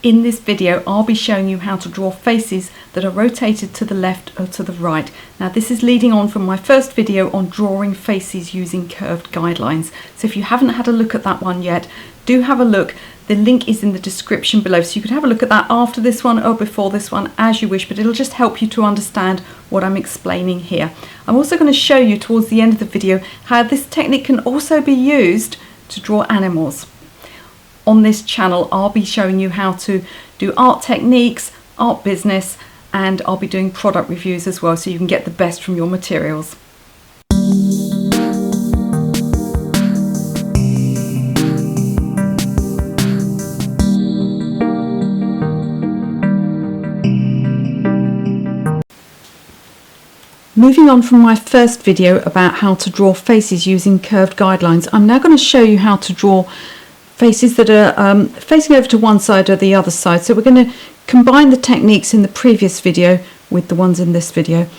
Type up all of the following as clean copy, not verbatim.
In this video, I'll be showing you how to draw faces that are rotated to the left or to the right. Now this is leading on from my first video on drawing faces using curved guidelines. So if you haven't had a look at that one yet, do have a look. The link is in the description below, so you could have a look at that after this one or before this one as you wish, but it'll just help you to understand what I'm explaining here. I'm also going to show you towards the end of the video how this technique can also be used to draw animals. On this channel, I'll be showing you how to do art techniques, art business, and I'll be doing product reviews as well, so you can get the best from your materials. Moving on from my first video about how to draw faces using curved guidelines, I'm now going to show you how to draw faces that are facing over to one side or the other side. So we're going to combine the techniques in the previous video with the ones in this video.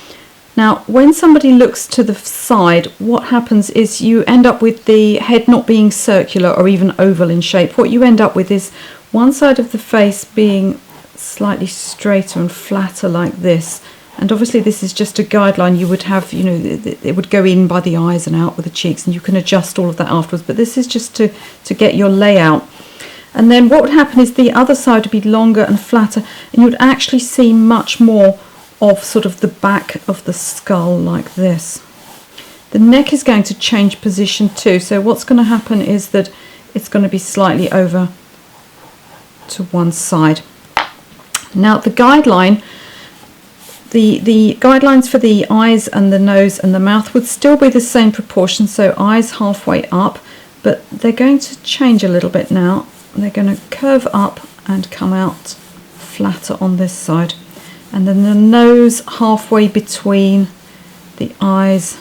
Now when somebody looks to the side, what happens is you end up with the head not being circular or even oval in shape. What you end up with is one side of the face being slightly straighter and flatter like this. And obviously this is just a guideline. You would have, you know, it would go in by the eyes and out with the cheeks, and you can adjust all of that afterwards. But this is just to get your layout. And then what would happen is the other side would be longer and flatter, and you would actually see much more of sort of the back of the skull like this. The neck is going to change position too. So what's going to happen is that it's going to be slightly over to one side. Now the guideline, the guidelines for the eyes and the nose and the mouth would still be the same proportion, so eyes halfway up, but they're going to change a little bit now. They're going to curve up and come out flatter on this side, and then the nose halfway between the eyes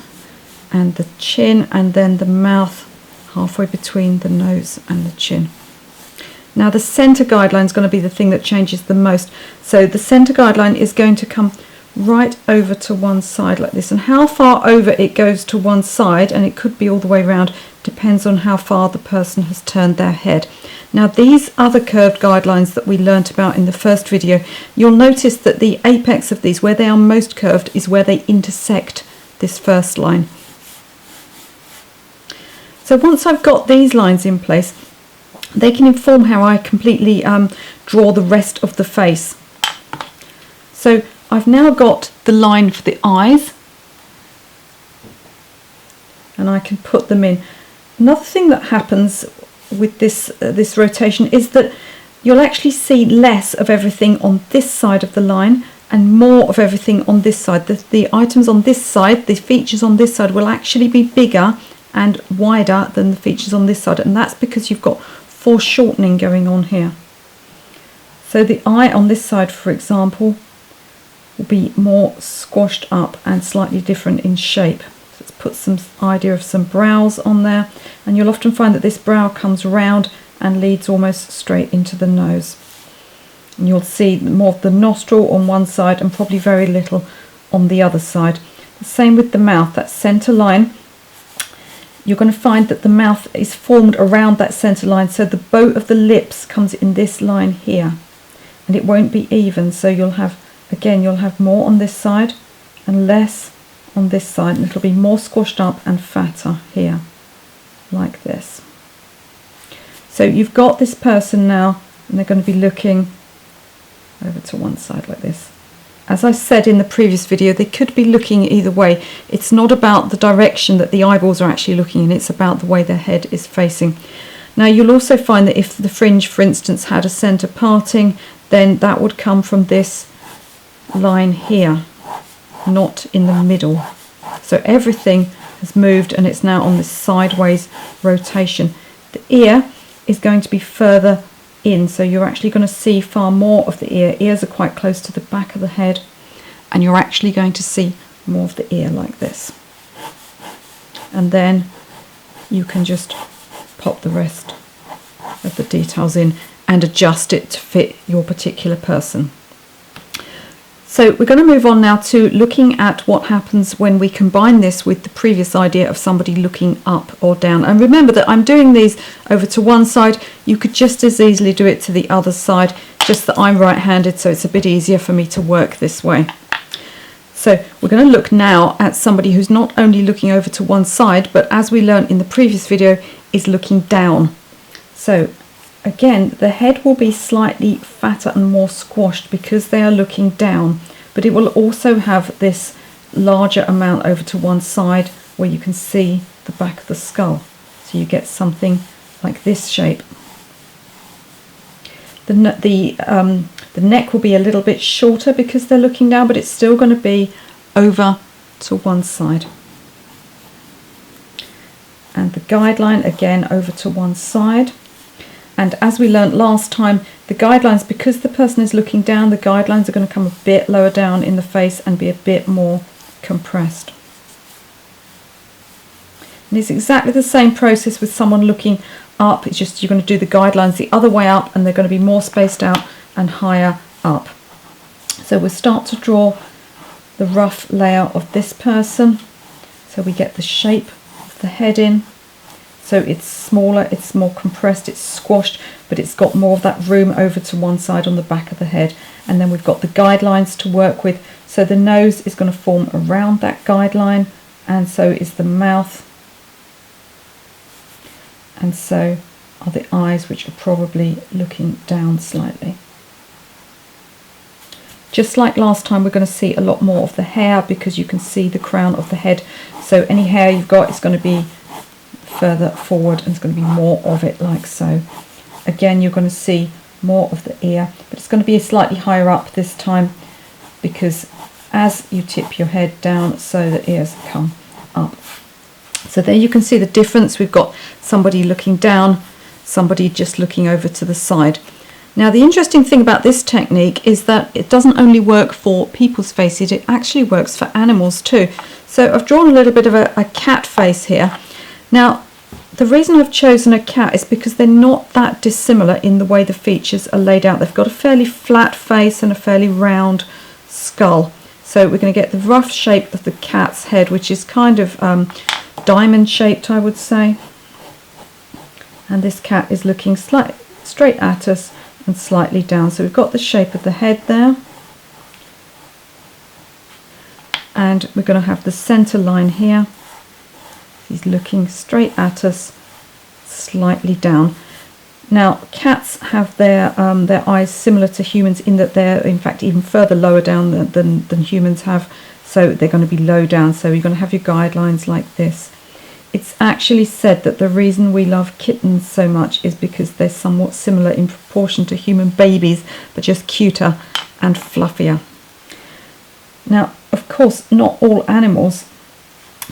and the chin, and then the mouth halfway between the nose and the chin. Now the center guideline is going to be the thing that changes the most. So the center guideline is going to come right over to one side like this, and how far over it goes to one side, and it could be all the way around, depends on how far the person has turned their head. Now these other curved guidelines that we learnt about in the first video, you'll notice that the apex of these, where they are most curved, is where they intersect this first line. So once I've got these lines in place, they can inform how I completely draw the rest of the face. So I've now got the line for the eyes, and I can put them in. Another thing that happens with this rotation is that you'll actually see less of everything on this side of the line and more of everything on this side. The items on this side, the features on this side, will actually be bigger and wider than the features on this side, and that's because you've got foreshortening going on here. So the eye on this side, for example, will be more squashed up and slightly different in shape. So let's put some idea of some brows on there, and you'll often find that this brow comes round and leads almost straight into the nose. And you'll see more of the nostril on one side and probably very little on the other side. The same with the mouth, that center line. You're going to find that the mouth is formed around that center line, so the bow of the lips comes in this line here, and it won't be even, so you'll have more on this side and less on this side, and it'll be more squashed up and fatter here like this. So you've got this person now, and they're going to be looking over to one side like this. As I said in the previous video, they could be looking either way. It's not about the direction that the eyeballs are actually looking in, it's about the way their head is facing. Now you'll also find that if the fringe, for instance, had a center parting, then that would come from this line here, not in the middle. So everything has moved, and it's now on this sideways rotation. The ear is going to be further in, so you're actually going to see far more of the ear. Ears are quite close to the back of the head, and you're actually going to see more of the ear like this. And then you can just pop the rest of the details in and adjust it to fit your particular person. So we're going to move on now to looking at what happens when we combine this with the previous idea of somebody looking up or down. And remember that I'm doing these over to one side. You could just as easily do it to the other side, just that I'm right-handed, so it's a bit easier for me to work this way. So we're going to look now at somebody who's not only looking over to one side, but as we learned in the previous video, is looking down. So again, the head will be slightly fatter and more squashed because they are looking down, but it will also have this larger amount over to one side where you can see the back of the skull. So you get something like this shape. The neck will be a little bit shorter because they're looking down, but it's still going to be over to one side. And the guideline again over to one side. And as we learnt last time, the guidelines, because the person is looking down, the guidelines are going to come a bit lower down in the face and be a bit more compressed. And it's exactly the same process with someone looking up. It's just you're going to do the guidelines the other way up, and they're going to be more spaced out and higher up. So we'll start to draw the rough layout of this person. So we get the shape of the head in. So it's smaller, it's more compressed, it's squashed, but it's got more of that room over to one side on the back of the head. And then we've got the guidelines to work with. So the nose is going to form around that guideline, and so is the mouth. And so are the eyes, which are probably looking down slightly. Just like last time, we're going to see a lot more of the hair because you can see the crown of the head. So any hair you've got is going to be further forward, and it's going to be more of it like so. Again, you're going to see more of the ear, but it's going to be slightly higher up this time because as you tip your head down, so the ears come up. So there you can see the difference. We've got somebody looking down, somebody just looking over to the side. Now the interesting thing about this technique is that it doesn't only work for people's faces, it actually works for animals too. So I've drawn a little bit of a cat face here. Now the reason I've chosen a cat is because they're not that dissimilar in the way the features are laid out. They've got a fairly flat face and a fairly round skull. So we're going to get the rough shape of the cat's head, which is kind of diamond shaped, I would say. And this cat is looking straight at us and slightly down. So we've got the shape of the head there. And we're going to have the center line here. He's looking straight at us, slightly down. Now, cats have their eyes similar to humans in that they're, in fact, even further lower down than humans have. So they're going to be low down. So you're going to have your guidelines like this. It's actually said that the reason we love kittens so much is because they're somewhat similar in proportion to human babies, but just cuter and fluffier. Now, of course, not all animals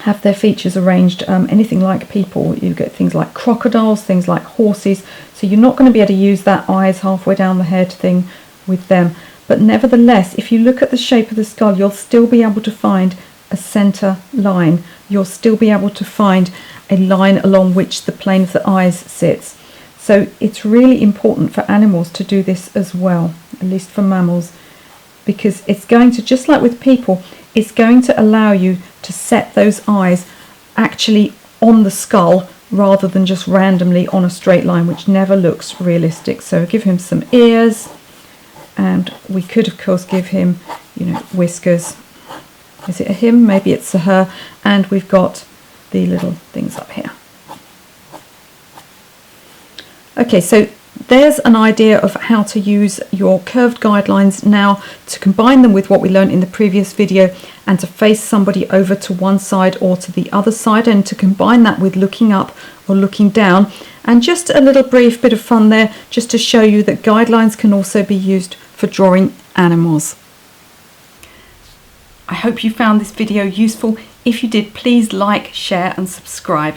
have their features arranged anything like people. You get things like crocodiles, things like horses, so you're not going to be able to use that eyes halfway down the head thing with them. But nevertheless, if you look at the shape of the skull, you'll still be able to find a center line. You'll still be able to find a line along which the plane of the eyes sits. So it's really important for animals to do this as well, at least for mammals, because it's going to, just like with people, it's going to allow you to set those eyes actually on the skull rather than just randomly on a straight line, which never looks realistic. So give him some ears, and we could of course give him, whiskers. Is it a him? Maybe it's a her. And we've got the little things up here. Okay, so there's an idea of how to use your curved guidelines now to combine them with what we learned in the previous video and to face somebody over to one side or to the other side, and to combine that with looking up or looking down. And just a little brief bit of fun there, just to show you that guidelines can also be used for drawing animals. I hope you found this video useful. If you did, please like, share and subscribe.